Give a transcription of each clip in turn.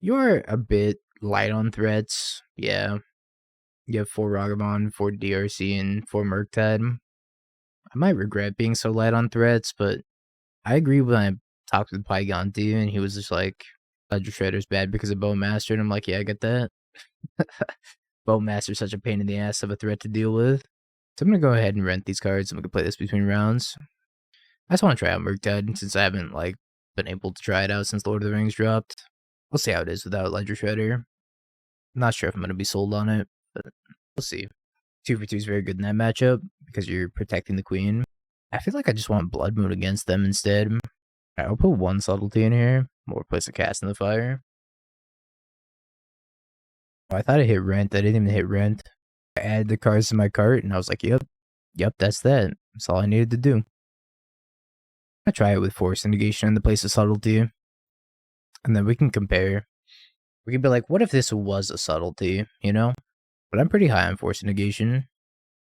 You're a bit light on threats. Yeah. You have 4 Ragavan, 4 DRC, and 4 Murktide. I might regret being so light on threats, but I agree when I talked with Pygonti, and he was just like, Ledger Shredder's bad because of Bowmaster, and I'm like, yeah, I get that. Bowmaster's such a pain in the ass of a threat to deal with. So I'm gonna go ahead and rent these cards, and we can play this between rounds. I just want to try out Murktide, since I haven't, like, been able to try it out since Lord of the Rings dropped. We'll see how it is without Ledger Shredder. I'm not sure if I'm gonna be sold on it, but we'll see. 2 for 2 is very good in that matchup, because you're protecting the queen. I feel like I just want Blood Moon against them instead. I'll put 1 Subtlety in here, or place a cast in the fire. Oh, I thought I hit Rent, I didn't even hit Rent. I added the cards to my cart, and I was like, yep, that's that. That's all I needed to do. I'll try it with Force of Negation in the place of Subtlety. And then we can compare. We can be like, what if this was a Subtlety, you know? But I'm pretty high on Force of Negation.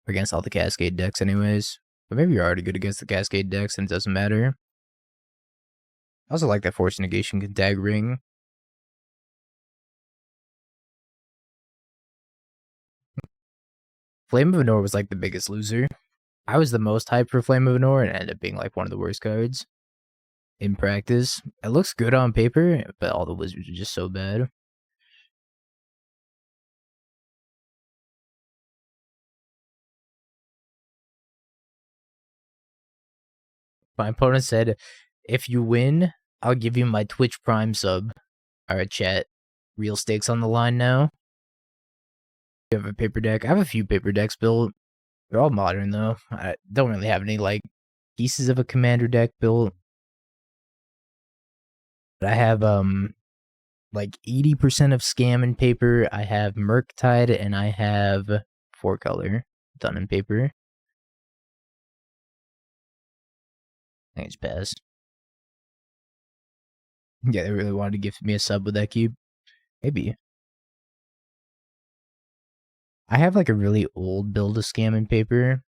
Against all the Cascade decks anyways. But maybe you're already good against the Cascade decks and it doesn't matter. I also like that Force of Negation can tag Ring. Flame of Anor was like the biggest loser. I was the most hyped for Flame of Anor and it ended up being like one of the worst cards. In practice. It looks good on paper, but all the wizards are just so bad. My opponent said, if you win, I'll give you my Twitch Prime sub. Alright, chat. Real stakes on the line now. You have a paper deck. I have a few paper decks built. They're all modern, though. I don't really have any, like, pieces of a commander deck built. But I have, like, 80% of Scam in paper. I have Murktide, and I have 4-color done in paper. I think it's best. Yeah, they really wanted to gift me a sub with that cube. Maybe. I have, like, a really old build of Scam in paper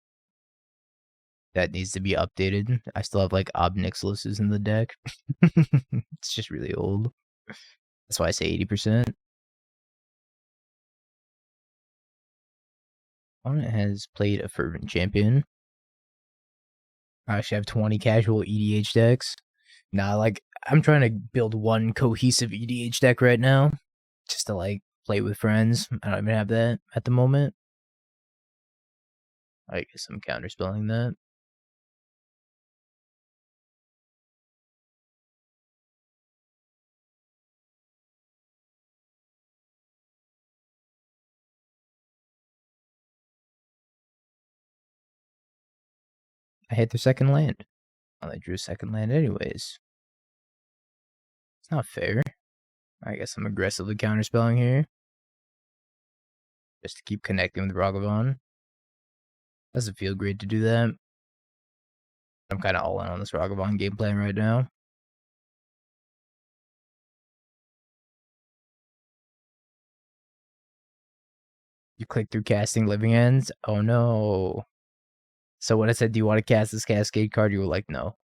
that needs to be updated. I still have, like, Obnixiluses in the deck. It's just really old. That's why I say 80%. Opponent has played a Fervent Champion. I actually have 20 casual EDH decks. Nah, like, I'm trying to build one cohesive EDH deck right now. Just to, like, play with friends. I don't even have that at the moment. I guess I'm counterspelling that. I hit their second land. Well, they drew a second land anyways. It's not fair. I guess I'm aggressively counterspelling here. Just to keep connecting with Ragavan. Doesn't feel great to do that. I'm kind of all in on this Ragavan game plan right now. You click through casting Living Ends? Oh no. So when I said, do you want to cast this Cascade card? You were like, no.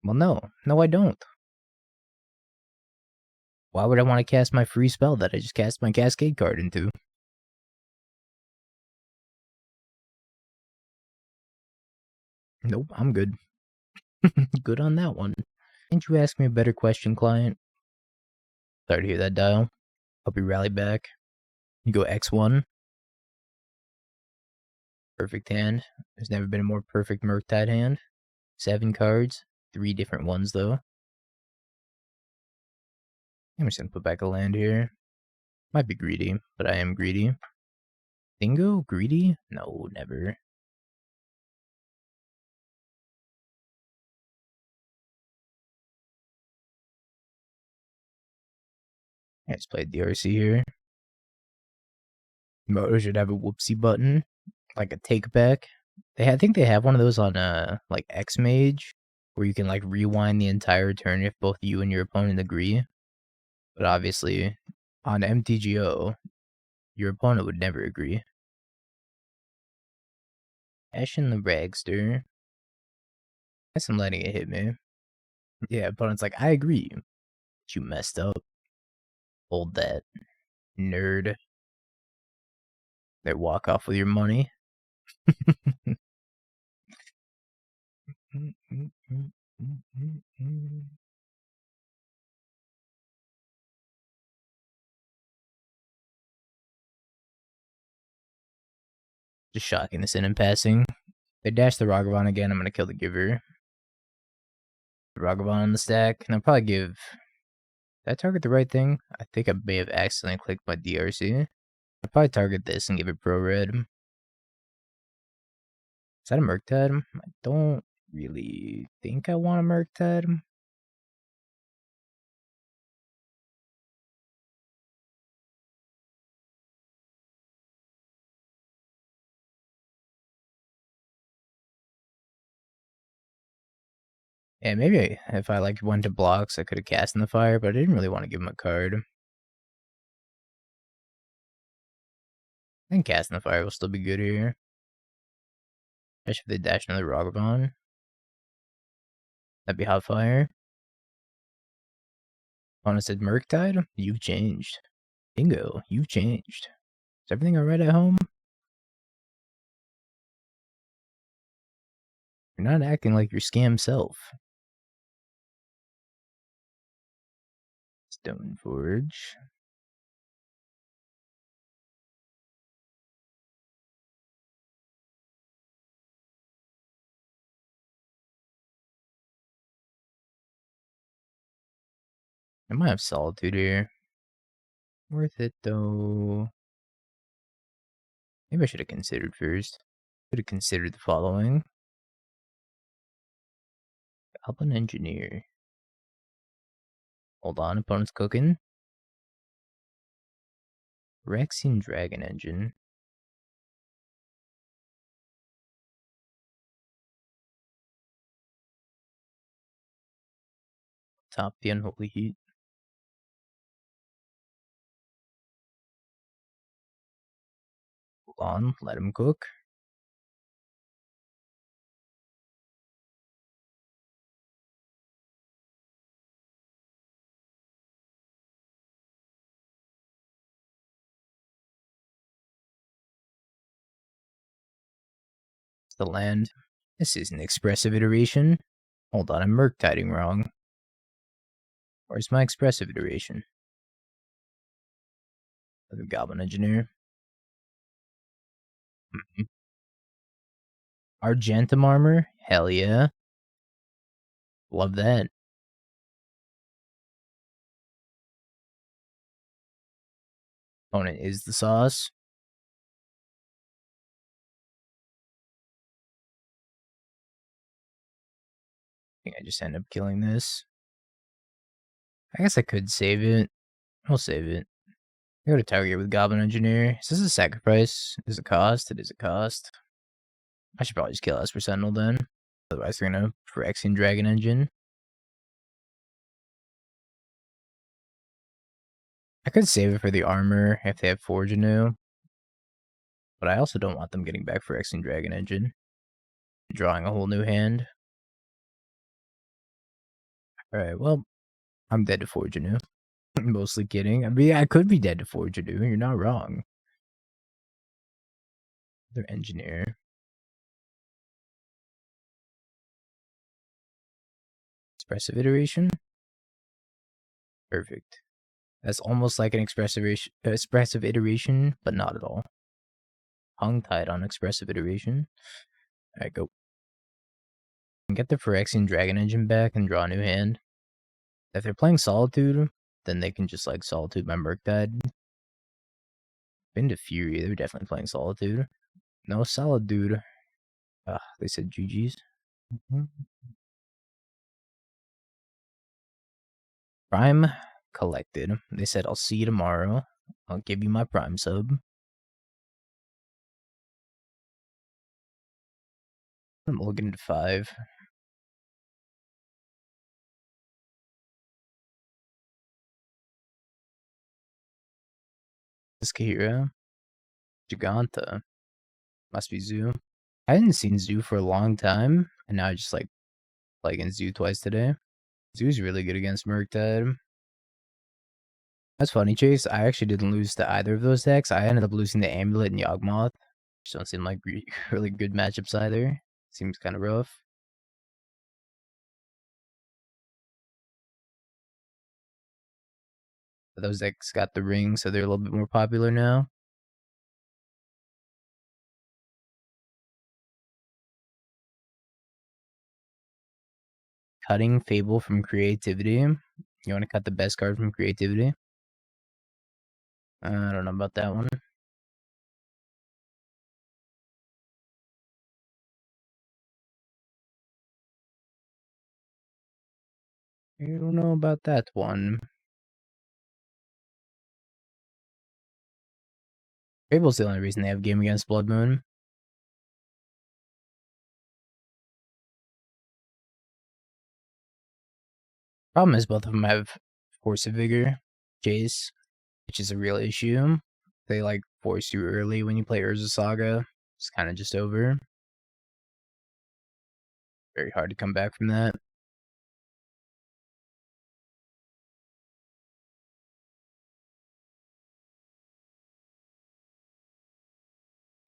Well, no. No, I don't. Why would I want to cast my free spell that I just cast my Cascade card into? Nope, I'm good. Good on that one. Can't you ask me a better question, client? Sorry to hear that, Dial. Hope you rally back. You go X1. Perfect hand. There's never been a more perfect Murktide hand. 7 cards. 3 different ones, though. I'm just gonna put back a land here. Might be greedy, but I am greedy. Bingo? Greedy? No, never. I just played DRC here. Moto should have a whoopsie button, like a take back. I think they have one of those on like X Mage, where you can like rewind the entire turn if both you and your opponent agree. But obviously, on MTGO, your opponent would never agree. Ashen the Ragster. I guess I'm letting it hit me. Yeah, opponent's like, I agree. But you messed up. Hold that, nerd. They walk off with your money. Just shocking this in and passing. They dash the Ragavan again. I'm gonna kill the giver. The Ragavan on the stack, and I'll probably give. Did I target the right thing? I think I may have accidentally clicked my DRC. I'll probably target this and give it pro red. Is that a Murktide? I don't really think I want a Murktide. Yeah, maybe if I like went to blocks, I could have cast in the fire, but I didn't really want to give him a card. I think cast in the fire will still be good here. Especially if they dash another Ragavan. That'd be hot fire. Opponent said Murktide? You've changed. Bingo, you've changed. Is everything alright at home? You're not acting like your scam self. Stoneforge. I might have Solitude here. Worth it though. Maybe I should have considered first. Should have considered the following. Goblin Engineer. Hold on, opponent's cooking. Rexian Dragon Engine. Top the Unholy Heat. Hold on, let him cook. It's the land. This is an Expressive Iteration. Hold on, I'm Murktiding wrong. Where's my Expressive Iteration? The Goblin Engineer. Argentum Armor? Hell yeah. Love that. Opponent is the sauce. I think I just end up killing this. I guess I could save it. I'll save it. I go to target with Goblin Engineer. Is this a sacrifice? Is it a cost? It is a cost. I should probably just kill Esper Sentinel then. Otherwise they're gonna Phyrexian Dragon Engine. I could save it for the armor if they have Forge anew. But I also don't want them getting back Phyrexian Dragon Engine. Drawing a whole new hand. Alright, well, I'm dead to Forge anew. Mostly kidding. I mean, I could be dead to Forge anew. You're not wrong. They're Engineer. Expressive Iteration. Perfect. That's almost like an expressive iteration, but not at all. Hung tied on Expressive Iteration. Alright, go. Get the Phyrexian Dragon Engine back and draw a new hand. If they're playing Solitude, then they can just like Solitude my Murktide. Been to Fury, they're definitely playing Solitude. No solid dude. They said GG's. Prime collected. They said I'll see you tomorrow. I'll give you my Prime sub. I'm looking at 5. This Kahira. Giganta. Must be Zoo. I hadn't seen Zoo for a long time, and now I just like playing Zoo twice today. Zoo's really good against Murktide. That's funny, Chase. I actually didn't lose to either of those decks. I ended up losing to Amulet and Yawgmoth, which don't seem like really good matchups either. Seems kind of rough. But those decks got the ring, so they're a little bit more popular now. Cutting Fable from Creativity. You want to cut the best card from Creativity? I don't know about that one. I don't know about that one. Fable's the only reason they have Game Against Blood Moon. Problem is both of them have Force of Vigor, Jace, which is a real issue. They like force you early when you play Urza Saga. It's kind of just over. Very hard to come back from that.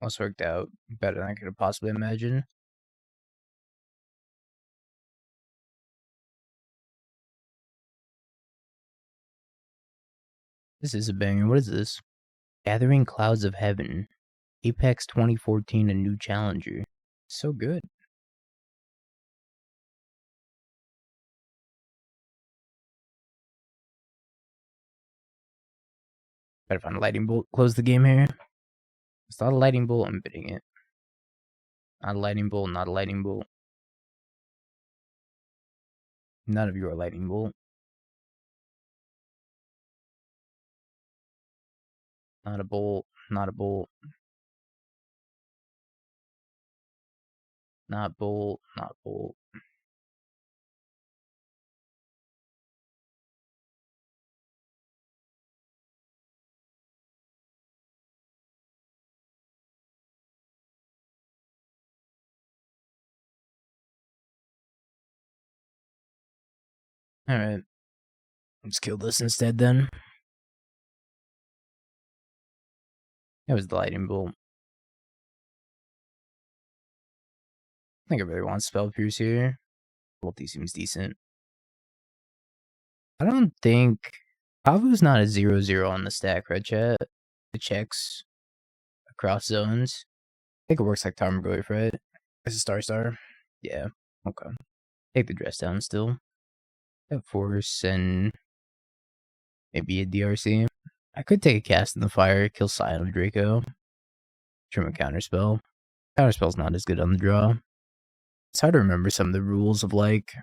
Also worked out better than I could have possibly imagined. This is a banger. What is this? Gathering Clouds of Heaven. Apex 2014, a new challenger. So good. Better find a lightning bolt. Close the game here. It's not a lightning bolt. I'm bidding it. Not a lightning bolt. Not a lightning bolt. None of you are lightning bolt. Not a bolt. Not a bolt. Not bolt. Not bolt. Alright. Let's kill this instead then. That was the lightning bolt. I think I really want Spell Pierce here. Multi seems decent. I don't think Kavu's not a 0/0 on the stack, right, chat? It checks across zones. I think it works like Tarmogoyf, right? It's a star. Yeah. Okay. Take the dress down still. Have Force and maybe a DRC. I could take a cast in the fire, kill Scion of Draco. Trim a Counterspell. Counterspell's not as good on the draw. It's hard to remember some of the rules of like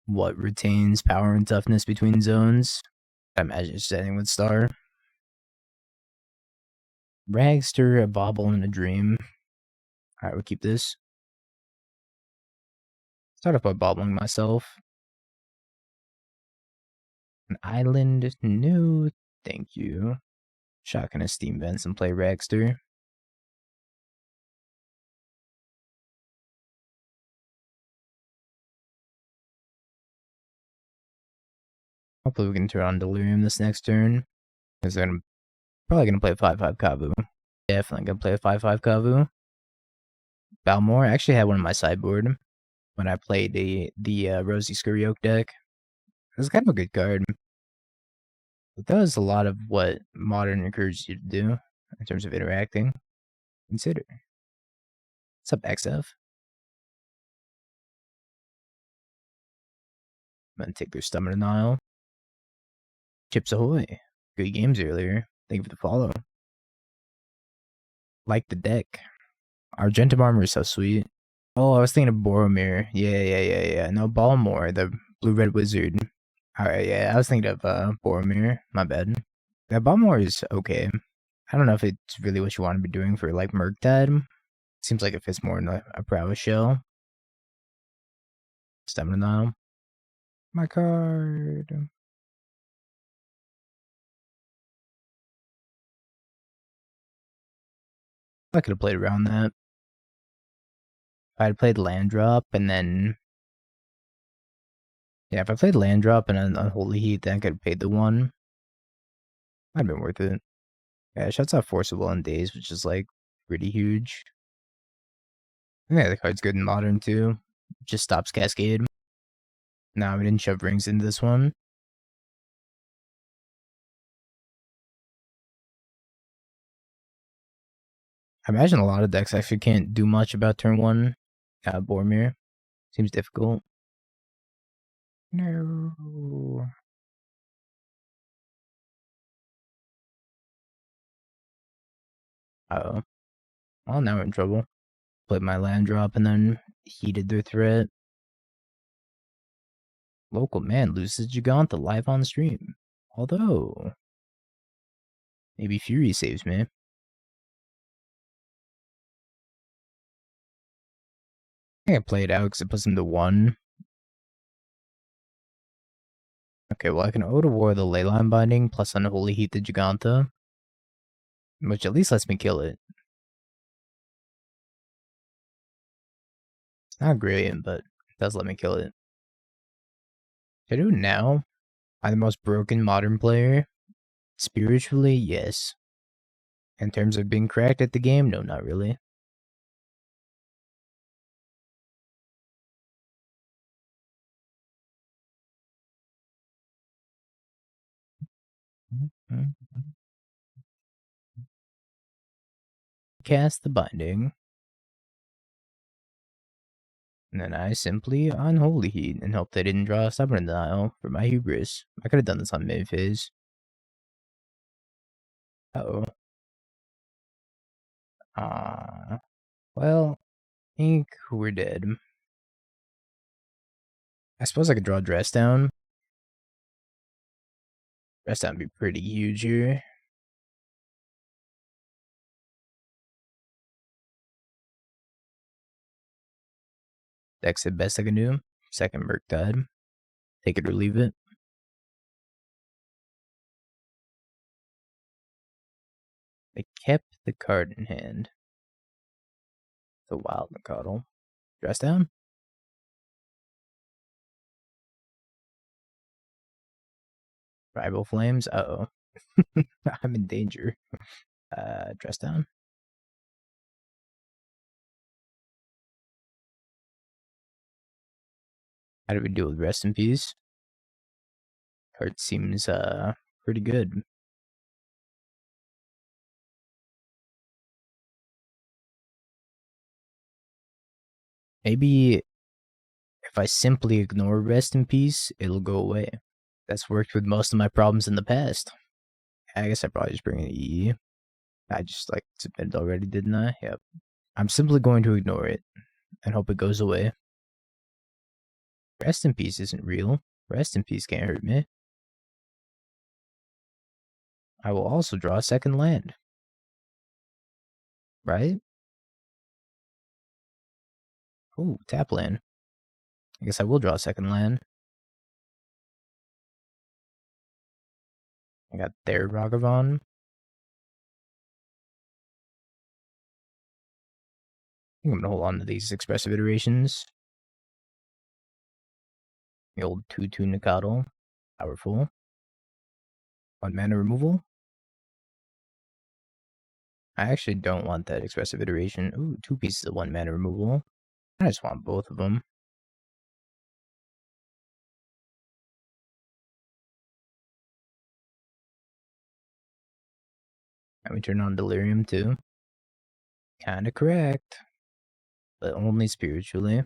what retains power and toughness between zones. I imagine it's ending with Star. Ragster, a Bauble, and a Dream. Alright, we'll keep this. Start off by bobbling myself. An island? No, thank you. Shotgun a Steam Vents and play Ragster. Hopefully we can turn on Delirium this next turn. Because they're probably going to play a 5/5 Kavu. Definitely going to play a 5/5 Kavu. Balmor, I actually had one in my sideboard when I played the Rosy Skuryoke deck. It was kind of a good card. It does a lot of what Modern encourages you to do in terms of interacting. Consider. What's up, XF? I'm gonna take their Stomach Denial. Chips Ahoy. Good games earlier. Thank you for the follow. Like the deck. Argentum Armor is so sweet. Oh, I was thinking of Boromir. Yeah. No, Balmor, the blue-red wizard. Alright, yeah, I was thinking of Boromir. My bad. Yeah, Balmor is okay. I don't know if it's really what you want to be doing for like Murktide. Seems like it fits more in a prowess shell. Stamina now. My card. I could have played around that. If I had played land drop and then. Yeah, if I played land drop and then Unholy Heat, then I could have paid the one. Might have been worth it. Yeah, it shuts off Forcible on days, which is like pretty huge. Yeah, the card's good in Modern too. Just stops Cascade. Nah, we didn't shove rings into this one. I imagine a lot of decks actually can't do much about turn 1. Boromir. Seems difficult. No. Uh-oh. Well, now we're in trouble. Played my land drop and then heated their threat. Local man loses Giganta live on stream. Although, maybe Fury saves me. I can play it out because it puts him to 1. Okay, well, I can Otawara the Leyline Binding plus Unholy Heat the Giganta, which at least lets me kill it. It's not great, but it does let me kill it. Should I do it now? I'm the most broken modern player. Spiritually, yes. In terms of being cracked at the game, no, not really. Cast the Binding. And then I simply Unholy Heat and hope they didn't draw a Stubborn Denial for my hubris. I could have done this on mid-phase. Uh-oh. Well, I think we're dead. I suppose I could draw Dress Down. Dress Down would be pretty huge here. That's the best I can do. Second Murktide. Take it or leave it. They kept the card in hand. The Wild Mikado. Dress Down? Rival Flames? Uh-oh. I'm in danger. Dress Down? How do we deal with Rest in Peace? Card seems, pretty good. Maybe if I simply ignore Rest in Peace, it'll go away. That's worked with most of my problems in the past. I guess I probably just bring in E. I just like submitted already, didn't I? Yep. I'm simply going to ignore it and hope it goes away. Rest in Peace isn't real. Rest in Peace can't hurt me. I will also draw a second land. Right? Ooh, tap land. I guess I will draw a second land. I got their Ragavan. I think I'm gonna hold on to these expressive iterations. The old 2/2 Nikado. Powerful. 1 mana removal. I actually don't want that expressive iteration. Ooh, 2 pieces of 1 mana removal. I just want both of them. And we turn on Delirium too. Kinda correct. But only spiritually.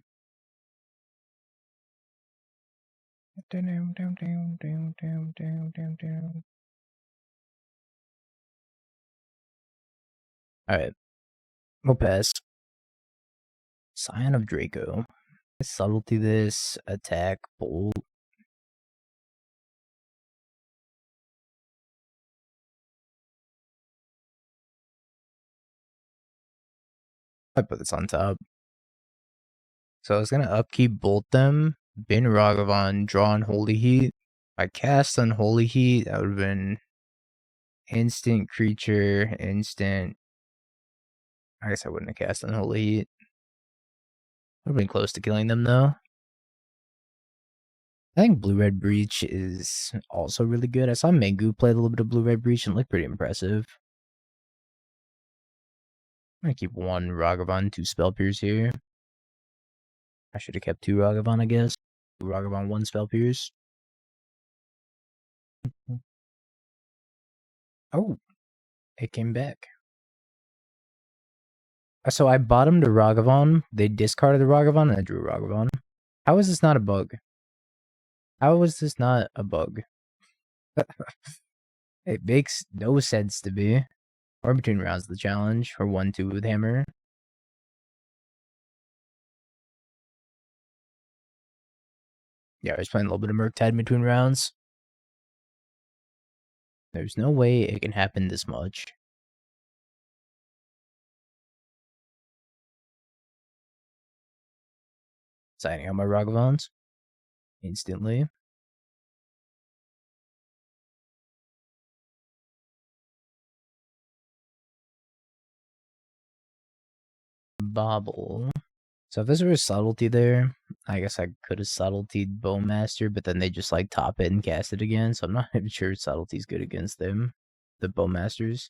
Alright. We'll pass. Scion of Draco. Subtlety this. Attack. Bolt. I put this on top. So I was gonna upkeep Bolt them. Bin Ragavan. Draw Unholy Heat. I cast Unholy Heat. That would have been instant creature. Instant. I guess I wouldn't have cast Unholy Heat. Would have been close to killing them though. I think Blue-Red Breach is also really good. I saw Mengu play a little bit of Blue-Red Breach and it looked pretty impressive. I'm gonna keep one Ragavan, 2 Spell Pierce here. I should have kept 2 Ragavan, I guess. 2 Ragavan, 1 Spell Pierce. Oh, it came back. So I bottomed a Ragavan, they discarded the Ragavan, and I drew a Ragavan. How is this not a bug? How is this not a bug? It makes no sense to me. Or between rounds of the challenge, or 1-2 with hammer. Yeah, I was playing a little bit of Murktide in between rounds. There's no way it can happen this much. Signing out my Ragavans. Instantly. Bauble. So if this were a subtlety there, I guess I could have subtletied Bowmaster, but then they just like top it and cast it again. So I'm not even sure subtlety's good against them, the Bowmasters.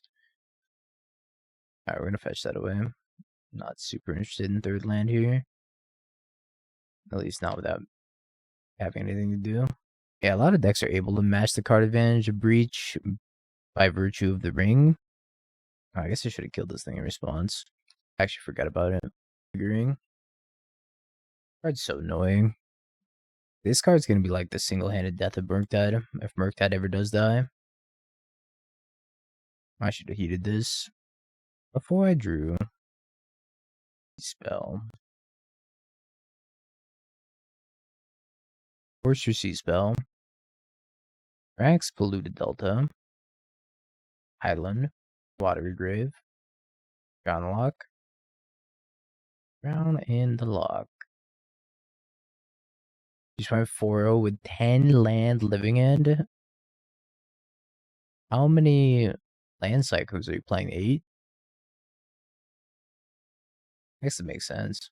Alright, we're gonna fetch that away. Not super interested in third land here. At least not without having anything to do. Yeah, a lot of decks are able to match the card advantage of Breach by virtue of the ring. Oh, I guess I should have killed this thing in response. I actually forgot about it. Agreeing. Card's so annoying. This card's gonna be like the single-handed death of Murktide, if Murktide ever does die. I should have heated this before I drew. Spell. Force your Sea Spell. Rax Polluted Delta. Highland. Watery Grave. Drown Lock. Drown in the Lock. Just went 4-0 with 10 land living end. How many land cycles are you playing? 8? I guess it makes sense.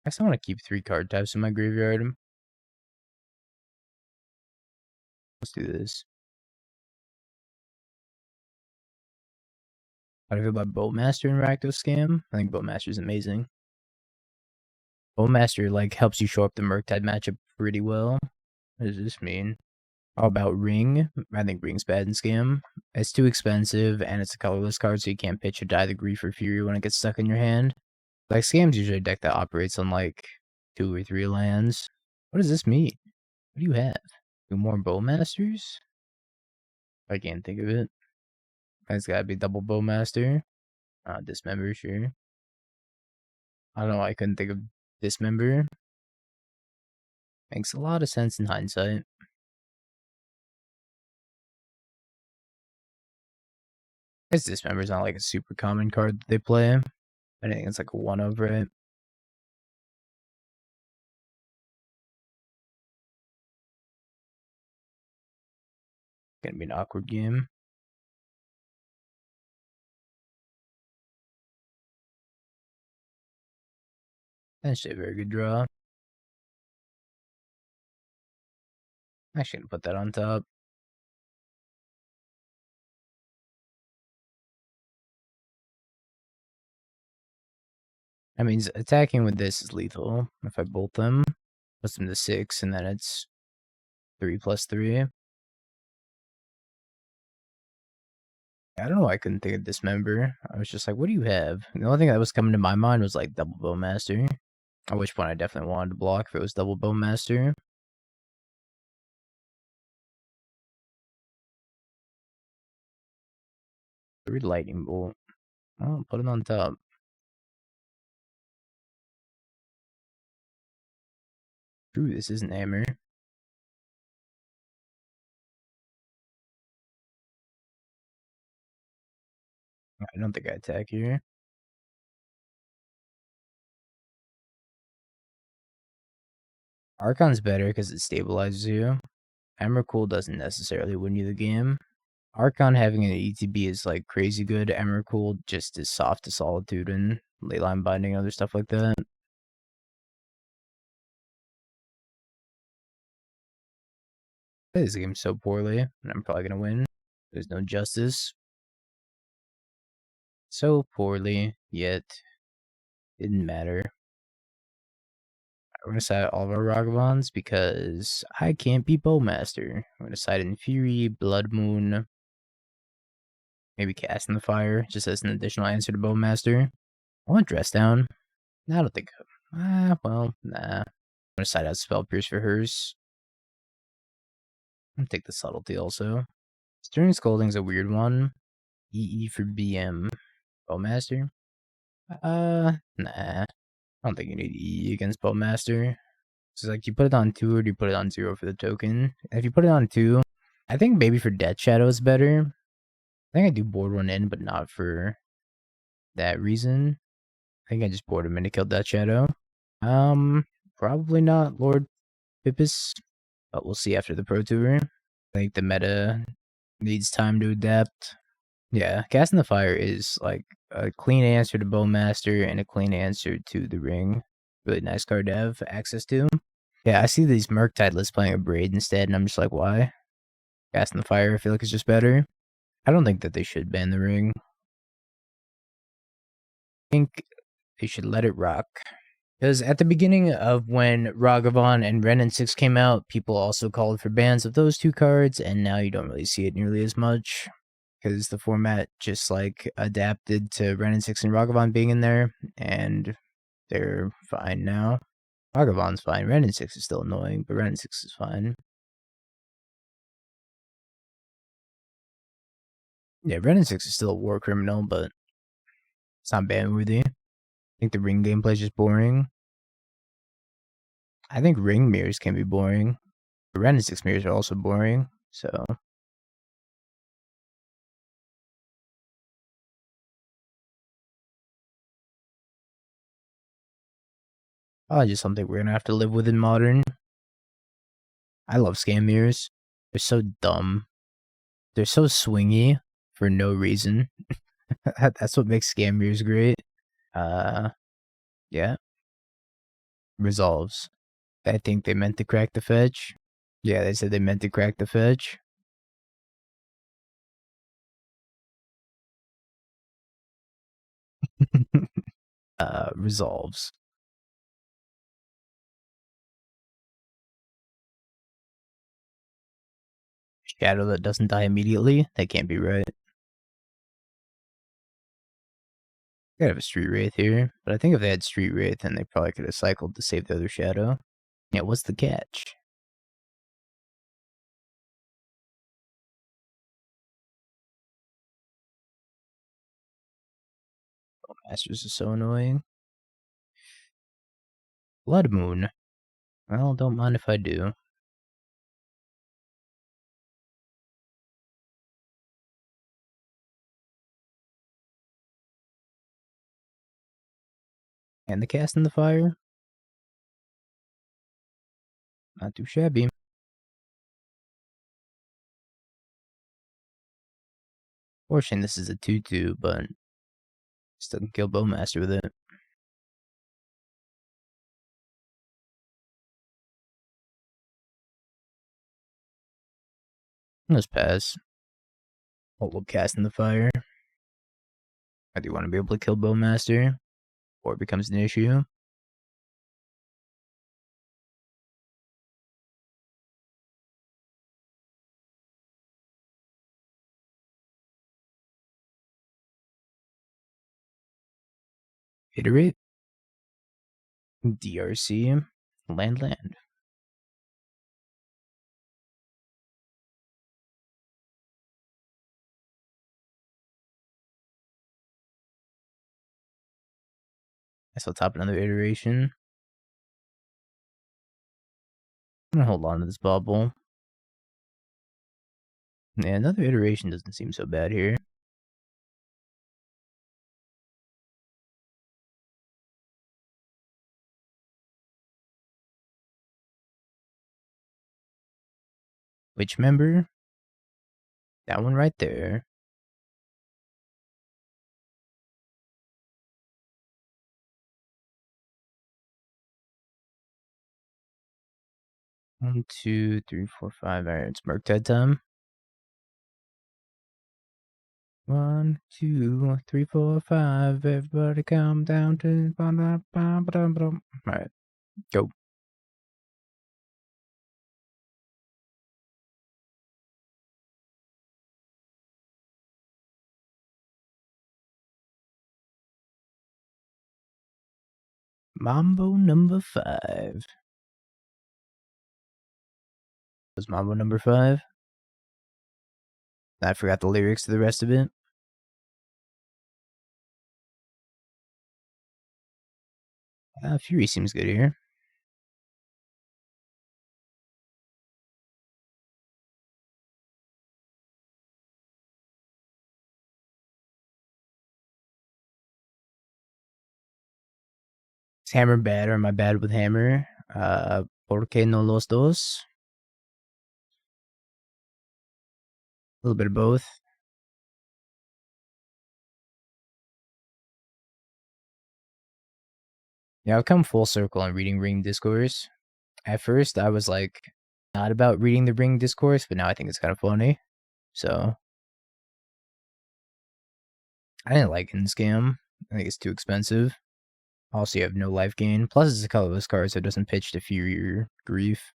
I guess I want to keep 3 card types in my graveyard. Let's do this. How do you feel about Bowmaster and Rakdos Scam? I think Bowmaster is amazing. Bowmaster like helps you show up the Murktide matchup pretty well. What does this mean? How about Ring? I think Ring's bad in Scam. It's too expensive and it's a colorless card, so you can't pitch or die the Grief or Fury when it gets stuck in your hand. Like Scam's usually a deck that operates on like 2 or 3 lands. What does this mean? What do you have? 2 more Bowmasters? I can't think of it. It's gotta be double Bowmaster. Dismember, sure. I don't know why I couldn't think of Dismember. Makes a lot of sense in hindsight. Guess Dismember's not like a super common card that they play. I think it's like a 1 of, right? Gonna be an awkward game. Actually, a very good draw. Actually, gonna put that on top. That means attacking with this is lethal. If I bolt them, puts them to 6, and then it's 3+3. I don't know why I couldn't think of Dismember. I was just like, what do you have? The only thing that was coming to my mind was like double Bowmaster. At which point I definitely wanted to block if it was double Bowmaster. 3 Lightning Bolt. Oh, put it on top. True, this isn't hammer. I don't think I attack here. Archon's better because it stabilizes you. Emrakul doesn't necessarily win you the game. Archon having an ETB is like crazy good. Emrakul just is soft to Solitude and Leyline Binding and other stuff like that. Play this game so poorly, and I'm probably gonna win. There's no justice. So poorly, yet didn't matter. We're gonna side all of our Ragavans because I can't be Bowmaster. I'm gonna side in Fury, Blood Moon, maybe Cast in the Fire, just as an additional answer to Bowmaster. I want Dress Down. No, I don't think. Well, nah. I'm gonna side out Spell Pierce for hers. I'm gonna take the Subtlety also. Stern Scolding's a weird one. EE for BM. Bowmaster? Nah. I don't think you need EE against Bowmaster. So like, you put it on 2 or do you put it on 0 for the token? If you put it on 2, I think maybe for Death Shadow is better. I think I do board one in, but not for that reason. I think I just board him in to kill Death Shadow. Probably not Lord Pippus, but we'll see after the Pro Tour. I think the meta needs time to adapt. Yeah, Cast in the Fire is like a clean answer to Bowmaster and a clean answer to the Ring. Really nice card to have access to. Yeah, I see these Murktide lists playing a Braid instead, and I'm just like, why? Cast in the Fire, I feel like it's just better. I don't think that they should ban the Ring. I think they should let it rock. Because at the beginning of when Ragavan and Ren and 6 came out, people also called for bans of those two cards, and now you don't really see it nearly as much. Because the format just like adapted to Ren and 6 and Ragavan being in there, and they're fine now. Ragavan's fine. Ren and 6 is still annoying, but Ren and 6 is fine. Yeah, Ren and 6 is still a war criminal, but it's not ban worthy. I think the Ring gameplay is just boring. I think Ring mirrors can be boring. But Ren and 6 mirrors are also boring, so. Probably just something we're gonna have to live with in Modern. I love scam mirrors. They're so dumb. They're so swingy for no reason. That's what makes scam mirrors great. Yeah. Resolves. I think they meant to crack the fetch. Yeah, they said they meant to crack the fetch. Resolves. Shadow that doesn't die immediately? That can't be right. Gotta have a Street Wraith here, but I think if they had Street Wraith, then they probably could have cycled to save the other Shadow. Yeah, what's the catch? Oh, Masters is so annoying. Blood Moon. Well, don't mind if I do. And the Cast in the Fire? Not too shabby. Fortunately, this is a 2-2, but still can kill Bowmaster with it. Let's pass. What will Cast in the Fire? I do want to be able to kill Bowmaster, or it becomes an issue. Iterate. DRC. Land. I still top another iteration. I'm gonna hold on to this Bauble. Yeah, another iteration doesn't seem so bad here. Which member? That one right there. 1, 2, 3, 4, 5. Alright, it's Murktide time. 1, 2, 3, 4, 5. Everybody calm down to. Alright, go. Mambo number 5. Was Mambo number 5? I forgot the lyrics to the rest of it. Fury seems good here. Is Hammer bad or am I bad with Hammer? ¿Por qué no los dos? A little bit of both. Yeah, I've come full circle on reading Ring Discourse. At first, I was like, not about reading the Ring Discourse, but now I think it's kind of funny. So, I didn't like Scam. I think it's too expensive. Also, you have no life gain. Plus, it's a colorless card, so it doesn't pitch to Fury or Grief.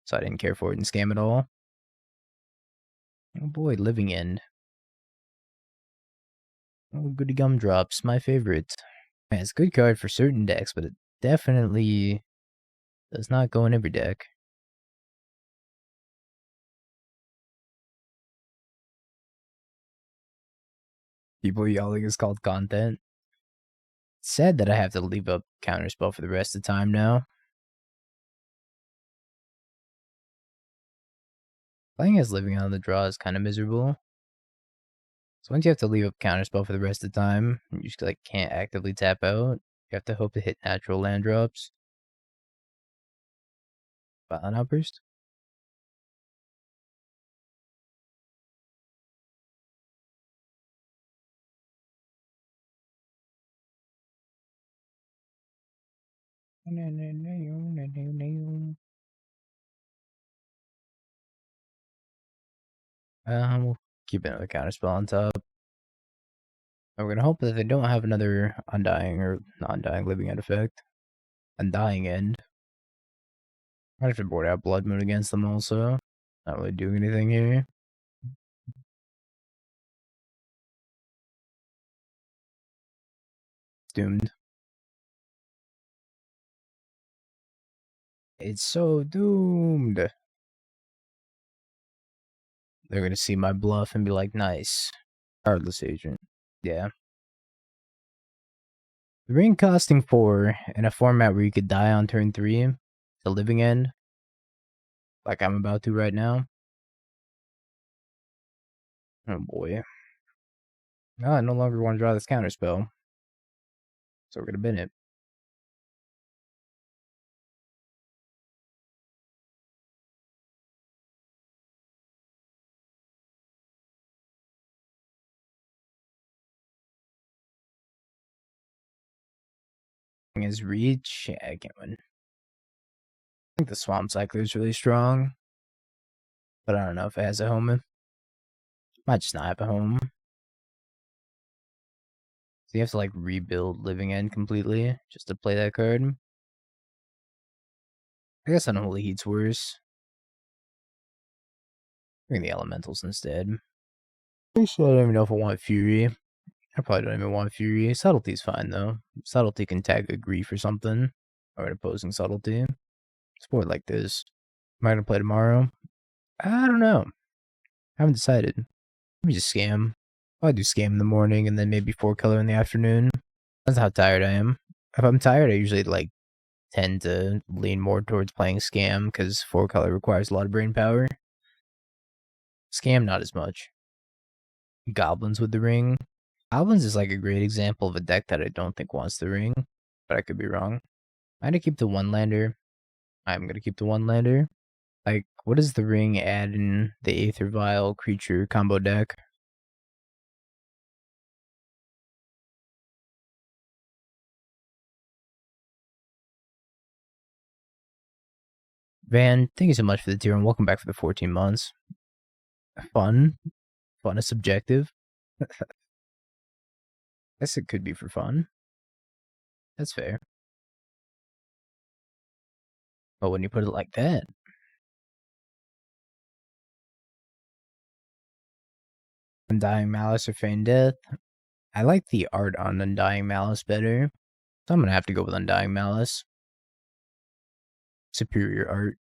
So I didn't care for it in Scam at all. Oh boy, Living End. Oh, Goody Gumdrops, my favorite. Man, it's a good card for certain decks, but it definitely does not go in every deck. People yelling is called content. It's sad that I have to leave up Counterspell for the rest of the time now. Playing as Living on the draw is kind of miserable. So once you have to leave up Counterspell for the rest of the time, you just like can't actively tap out. You have to hope to hit natural land drops. Violent Outburst. We'll keep another Counterspell on top. And we're gonna hope that they don't have another Undying or non-Undying Living End effect. Undying End. I have to board out Blood Moon against them also. Not really doing anything here. It's doomed. It's so doomed. They're gonna see my bluff and be like, nice. Cardless Agent. Yeah. The ring costing 4 in a format where you could die on turn 3, the Living End, like I'm about to right now. Oh boy. No, I no longer want to draw this Counterspell. So we're gonna bin it. Is Reach? Yeah, I can't win. I think the Swamp Cycler is really strong. But I don't know if it has a home. Might just not have a home. So you have to like rebuild Living End completely just to play that card. I guess Unholy Heat's worse. Bring the Elementals instead. I don't even know if I want Fury. I probably don't even want Fury. Subtlety's fine though. Subtlety can tag a Grief or something. Or an opposing Subtlety. Sport like this. Am I gonna play tomorrow? I don't know. I haven't decided. Maybe just Scam. I'll do Scam in the morning and then maybe 4-color in the afternoon. That's how tired I am. If I'm tired, I usually like tend to lean more towards playing Scam because 4-color requires a lot of brain power. Scam, not as much. Goblins with the ring. Goblins is like a great example of a deck that I don't think wants the ring, but I could be wrong. I'm gonna keep the 1-lander. I'm gonna keep the 1-lander. Like, what does the ring add in the Aether Vial creature combo deck? Van, thank you so much for the tier and welcome back for the 14 months. Fun. Fun is subjective. Guess it could be for fun. That's fair. But when you put it like that. Undying Malice or Feign Death. I like the art on Undying Malice better. So I'm gonna have to go with Undying Malice. Superior art.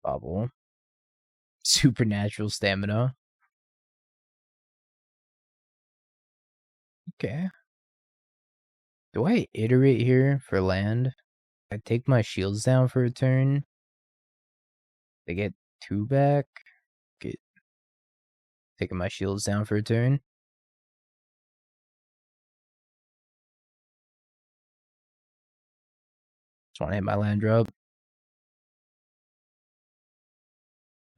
Bauble. Supernatural stamina. Okay. Do I iterate here for land? I take my shields down for a turn. They get 2 back. Get taking my shields down for a turn. Just want to hit my land drop.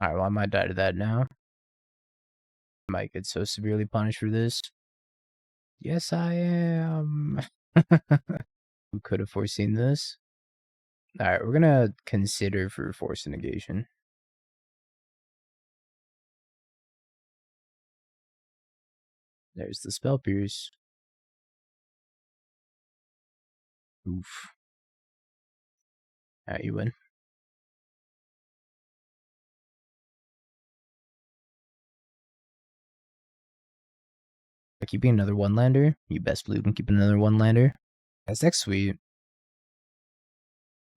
Alright, well I might die to that now. I might get so severely punished for this. Yes, I am. Who could have foreseen this? Alright, we're gonna consider for Force of Negation. There's the Spell Pierce. Oof. Alright, you win. Keeping another one-lander? You best believe I'm keeping another one-lander. That's next sweet.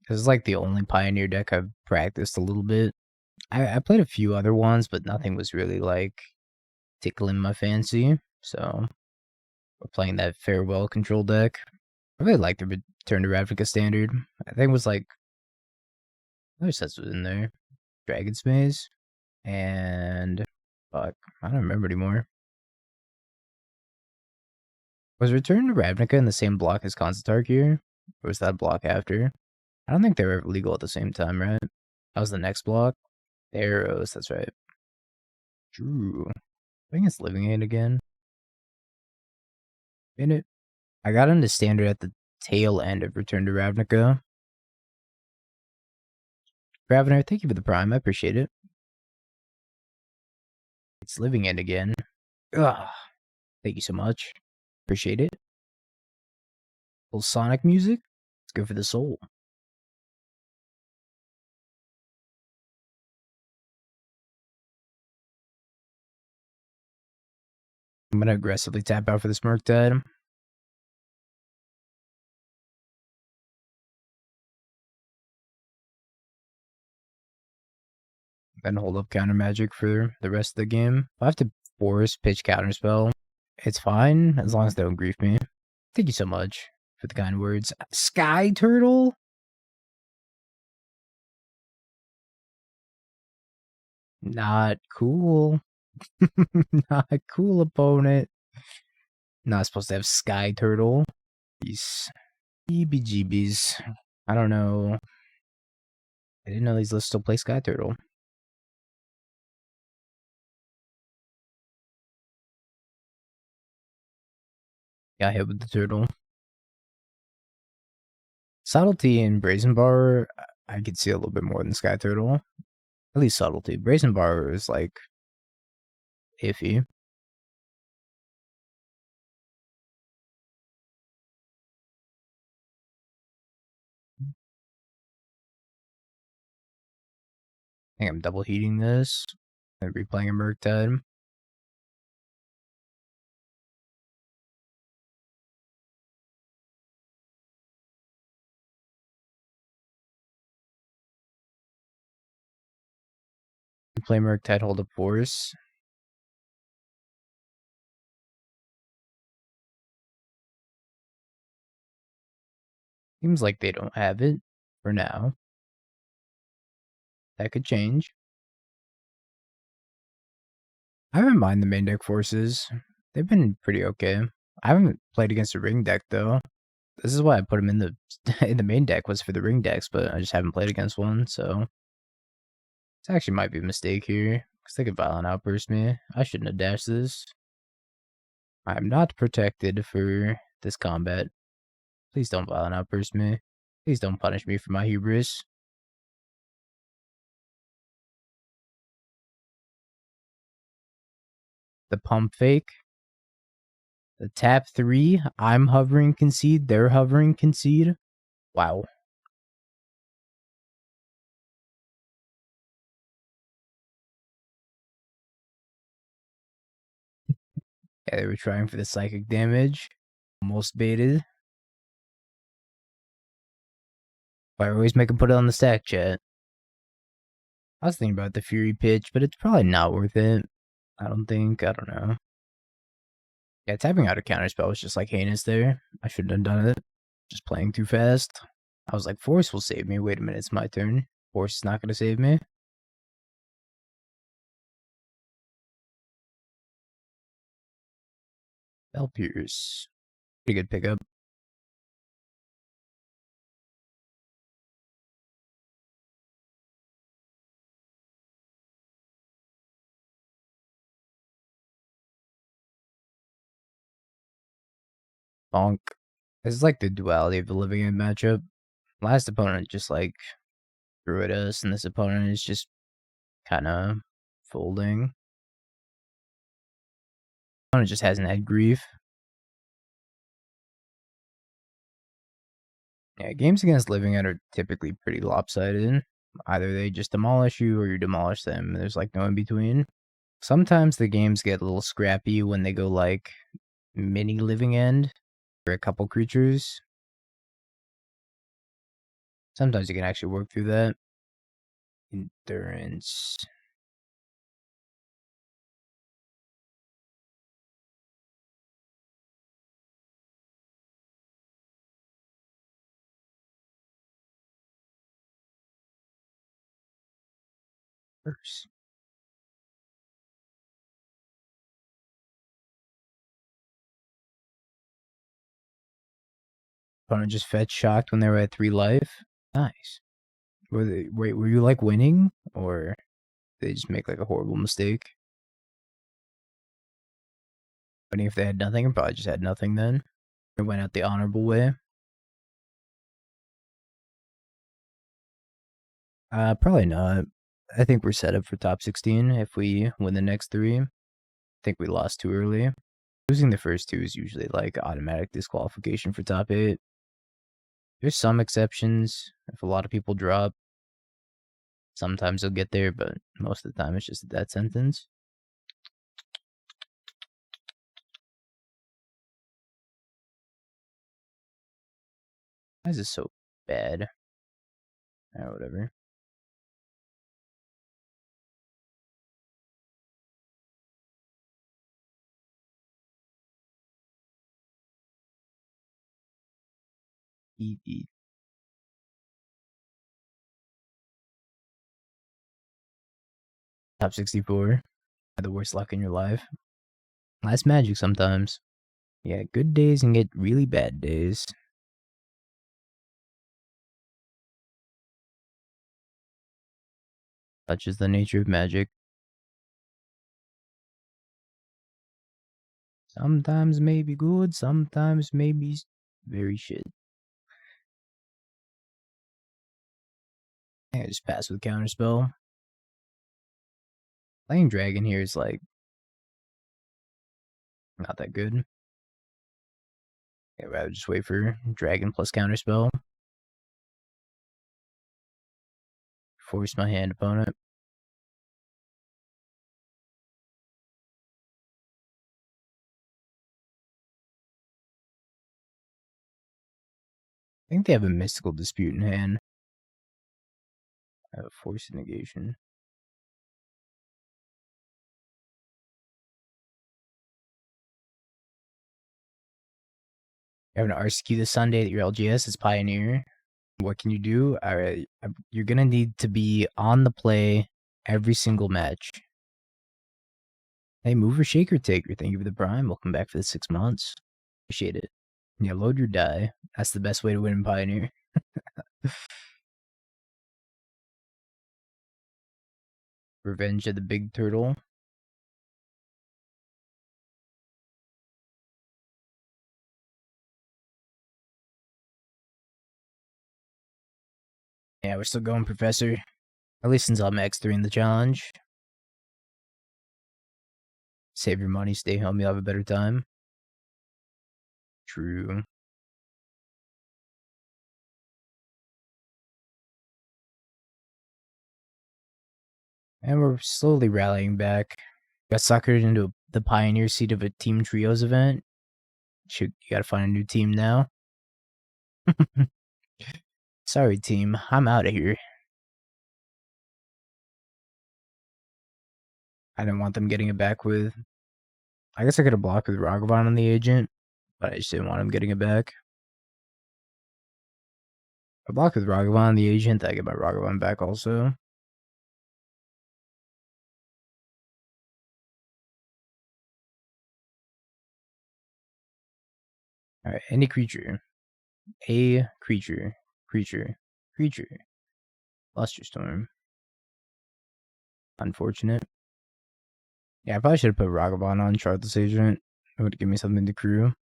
This is like the only Pioneer deck I've practiced a little bit. I played a few other ones, but nothing was really like tickling my fancy. So we're playing that Farewell control deck. I really like the Return to Ravnica standard. I think it was like other sets was in there. Dragon's Maze and fuck, I don't remember anymore. Was Return to Ravnica in the same block as Constantark here? Or was that block after? I don't think they were legal at the same time, right? That was the next block. The Arrows, that's right. Drew. I think it's Living Aid again. In it. I got into standard at the tail end of Return to Ravnica. Ravener, thank you for the prime. I appreciate it. It's Living End again. Ugh. Thank you so much. Appreciate it. Little Sonic music. It's good for the soul. I'm gonna aggressively tap out for this Murktide. Then hold up counter magic for the rest of the game. If I have to force pitch counterspell, it's fine as long as they don't grief me. Thank you so much for the kind words. Sky Turtle? Not cool. Not cool, opponent. Not supposed to have Sky Turtle. These EBGBs. I don't know. I didn't know these lists still play Sky Turtle. Got hit with the turtle. Subtlety and Brazen Bar, I could see a little bit more than Sky Turtle. At least Subtlety. Brazen Bar is like iffy. I think I'm double heating this and replaying a Murktide. Play Murktide, hold up Force. Seems like they don't have it for now. That could change. I haven't mind the main deck forces. They've been pretty okay. I haven't played against a ring deck though. This is why I put them in the in the main deck was for the ring decks, but I just haven't played against one, so this actually might be a mistake here. Because they could violent outburst me. I shouldn't have dashed this. I am not protected for this combat. Please don't violent outburst me. Please don't punish me for my hubris. The pump fake. The tap 3. I'm hovering concede. They're hovering concede. Wow. Yeah, they were trying for the psychic damage. Almost baited. I always make them put it on the stack, chat. I was thinking about the Fury pitch, but it's probably not worth it. I don't know. Yeah, tapping out a counterspell was just like heinous there. I shouldn't have done it. Just playing too fast. I was like, Force will save me. Wait a minute, it's my turn. Force is not going to save me. Bell Pierce. Pretty good pickup. Bonk. This is like the duality of the living end matchup. Last opponent just like threw at us, and this opponent is just kind of folding. Opponent just hasn't had grief. Yeah, games against living end are typically pretty lopsided. Either they just demolish you or you demolish them. There's like no in between. Sometimes the games get a little scrappy when they go like mini living end for a couple creatures. Sometimes you can actually work through that. Endurance. First. Opponent just fetch shocked when they were at 3 life. Nice. Were you like winning? Or they just make like a horrible mistake? Winning if they had nothing, or probably just had nothing then. It went out the honorable way. Probably not. I think we're set up for top 16 if we win the next 3. I think we lost too early. Losing the first 2 is usually like automatic disqualification for top 8. There's some exceptions. If a lot of people drop, sometimes they'll get there, but most of the time it's just a death sentence. Why is this so bad? Whatever. Eat. Top 64. The worst luck in your life. Last magic sometimes. Yeah, good days and get really bad days. Such is the nature of magic. Sometimes may be good, sometimes may be very shit. I just pass with Counterspell. Playing Dragon here is like not that good. I'd rather just wait for Dragon plus Counterspell. Force my hand opponent. I think they have a Mystical Dispute in hand. I have a Force of Negation. You have an RCQ this Sunday at your LGS as Pioneer. What can you do? Alright, you're gonna need to be on the play every single match. Hey, Mover Shaker Taker, thank you for the Prime. Welcome back for the 6 months. Appreciate it. Yeah, load your die. That's the best way to win in Pioneer. Revenge of the Big Turtle. Yeah, we're still going, Professor. At least until I'm X3 in the challenge. Save your money, stay home, you'll have a better time. True. And we're slowly rallying back. Got suckered into the pioneer seat of a team trios event. You gotta find a new team now. Sorry, team. I'm out of here. I didn't want them getting it back with... I guess I could have blocked with Ragavan on the agent, but I just didn't want him getting it back. If I blocked with Ragavan on the agent, I get my Ragavan back also. Alright, any creature. A creature. Creature. Flusterstorm. Unfortunate. Yeah, I probably should have put Ragavan on Chartless Agent. It would give me something to crew.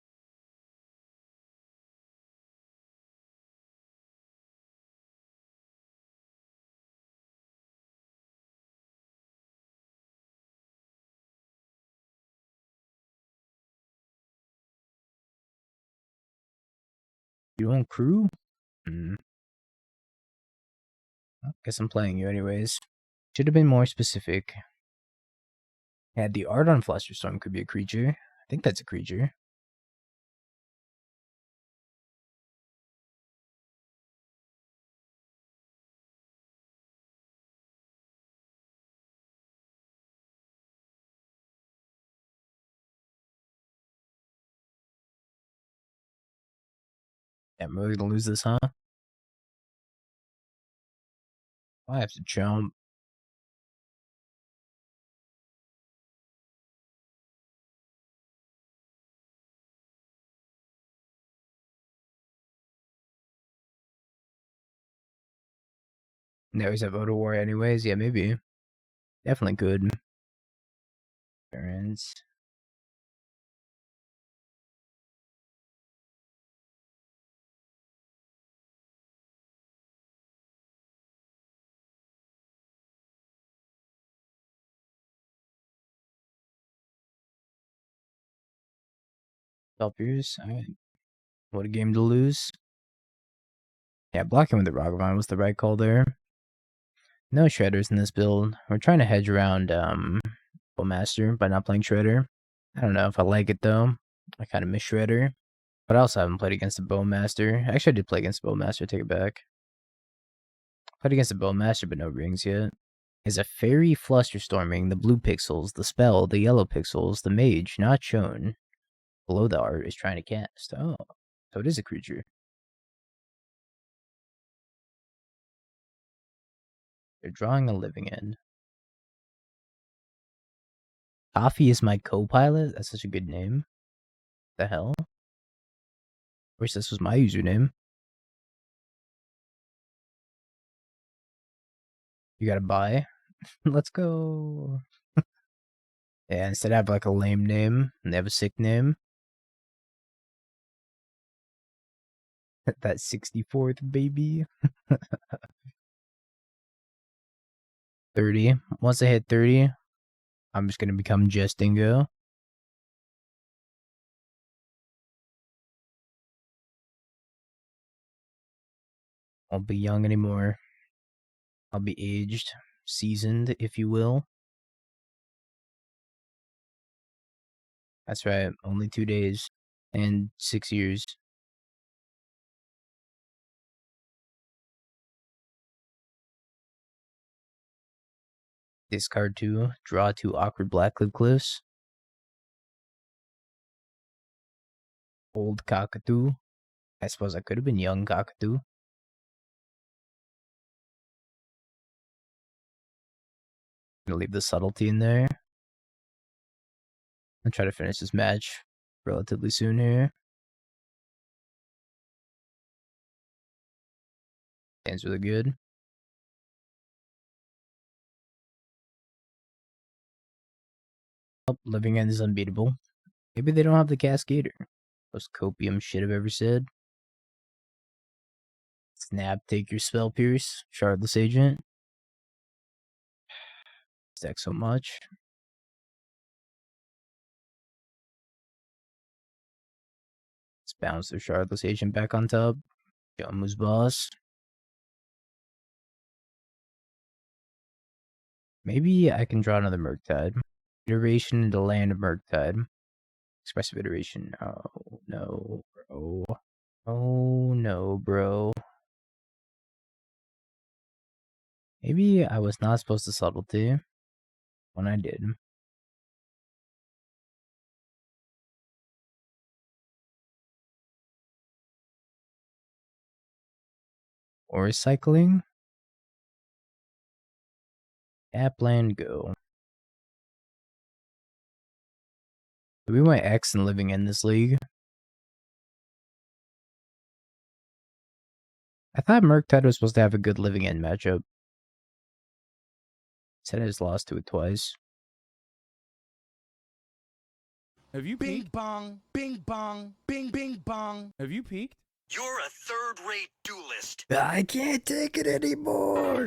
You don't crew? Guess I'm playing you anyways. Should have been more specific. Yeah, the art on Flusterstorm could be a creature. I think that's a creature. Yeah, I'm really gonna lose this, huh? I have to jump. They always have Otawara anyways. Yeah, maybe. Definitely could. Parents. Helpers. Alright. What a game to lose. Yeah, blocking with the Ragavan was the right call there. No Shredders in this build. We're trying to hedge around Bowmaster by not playing Shredder. I don't know if I like it though. I kind of miss Shredder. But I also haven't played against the Bowmaster. Actually, I did play against the Bowmaster, take it back. Played against the Bowmaster, but no rings yet. Is a fairy flusterstorming the blue pixels, the spell, the yellow pixels, the mage, not shown. Below the art is trying to cast. Oh, so it is a creature. They're drawing a living end. Coffee is my co-pilot? That's such a good name. The hell? Wish this was my username. You gotta buy. Let's go. Yeah, instead I have like a lame name, and they have a sick name. That 64th baby. 30. Once I hit 30, I'm just gonna become Justingo. Won't be young anymore. I'll be aged, seasoned, if you will. That's right, only 2 days and 6 years. Discard 2, draw 2 awkward Blackcliff Cliffs. Old Cockatoo. I suppose I could have been young Cockatoo. Gonna leave the subtlety in there. I'll try to finish this match relatively soon here. Stands really good. Oh, Living End is unbeatable. Maybe they don't have the Cascader. Most copium shit I've ever said. Snap, take your Spell Pierce, Shardless Agent. Stack so much. Let's bounce the Shardless Agent back on top. Yomu's boss. Maybe I can draw another Murktide. Iteration into land of Murktide. Expressive Iteration. Oh, no, bro. Oh, no, bro. Maybe I was not supposed to Subtlety when I did. Or cycling. Tap land go. We went X and living in this league. I thought Murktide was supposed to have a good living in matchup. Said has lost to it twice. Have you Bing peeked? bong, bing bong, bing bing bong. Have you peeked? You're a third-rate duelist. I can't take it anymore.